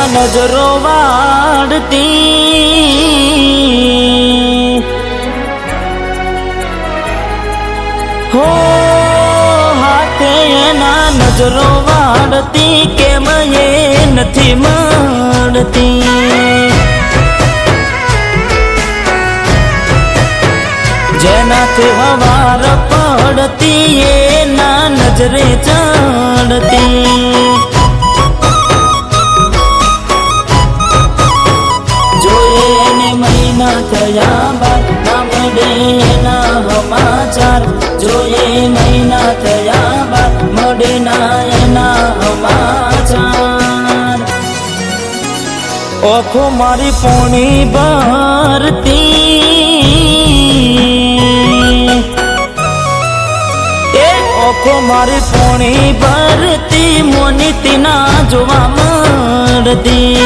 નજરો વાળતી હો હાથે એના નજરો વાળતી કેમ એ નથી મળતી જેનાથી હવાર પડતી એના નજરે ચડતી થયા બાદ ના મળે એના સમાચાર જોઈએ મહિના થયા બાદ મળે ના એના સમાચાર ઓખો મારી પોણી ભરતી એ ઓખો મારી પોણી ભરતી મોનીતી ના જોવા મળતી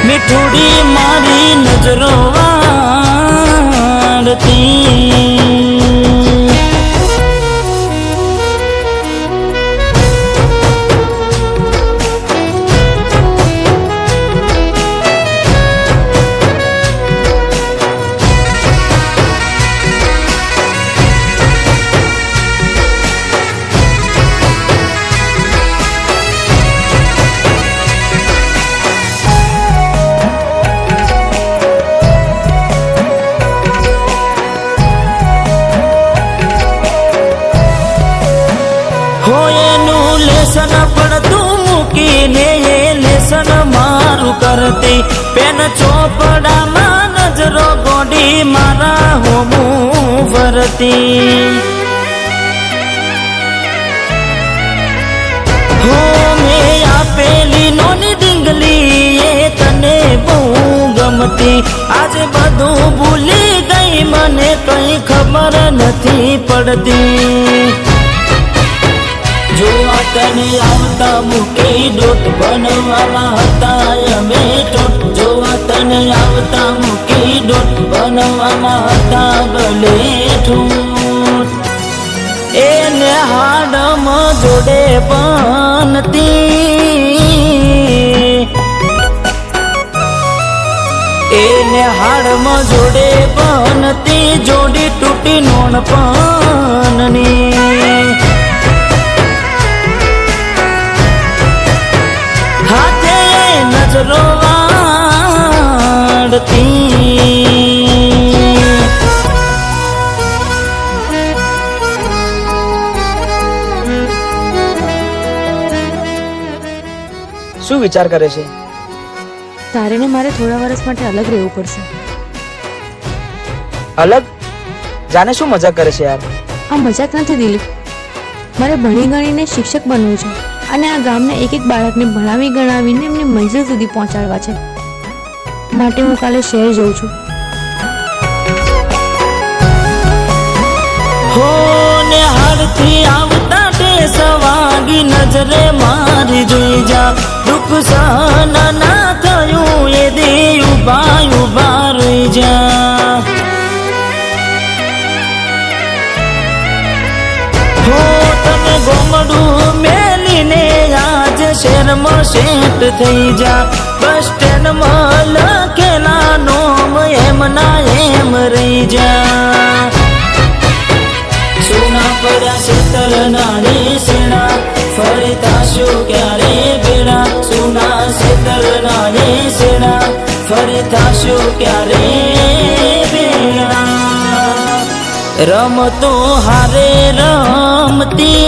મીઠુડી મારી નજરો વાળતી લેસન પડતું મૂકીને એ લેસન મારું કરતી પેન ચોપડામાં નજરો ગોડી મારા હોમું ફરતી હો મેં આપેલી નોની ડીંગલી એ તને બહુ ગમતી આજે બધું ભૂલી ગઈ મને કઈ ખબર નથી પડતી જોવા તને આવતા મૂકી ડોટ બનવાના હતા અમે ટોટ જોવા તને આવતા મૂકી ડોટ બનવાના હતા ભલે ઠૂટ એને હાડમાં જોડે બનતી એને હાડમાં જોડે બનતી જોડી તૂટી નોન પનની હાથે નજરો વાળતી શું વિચાર કરે છે? તારે ને મારે થોડા વર્ષ માટે અલગ રહેવું પડશે. અલગ? જાને શું મજાક કરે છે યાર? આ મજાક નથી દિલીપ, મારે ભણી ગણીને શિક્ષક બનવું છે અને આ ગામના એક એક બાળકને ભણાવી ગણાવીને એમની મંજિલ સુધી પહોંચાડવા છે. માટે હું કાલે શહેર જઉં છું. હો ને હાડથી આવતા ટેસ વાગી નજરે મારી જોઈ જા દુઃખ સહન ના થયું એ દી ઉભા ઉભા રહી જા હો તને ગોમડું મેલીને આજ શહેરમાં સેટ થઈ જા બસ સ્ટેન્ડમાં લખેલા નોમ એમ ના એમ રહી જા સોના પડ્યા શેતર નાની સેણા ફરી થાશું ક્યારે બેડા સોના શેતર નાની સેણા ફરી થાશું ક્યારે બેડા રમતો હારે રમતી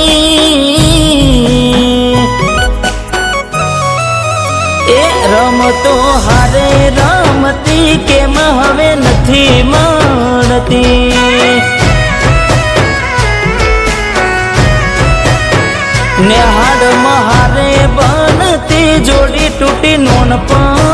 એ રમતો હારે રમતી કેમ હવે નથી મળતી ને હાડ મહારે બનતી જોડી તૂટી નોન પણ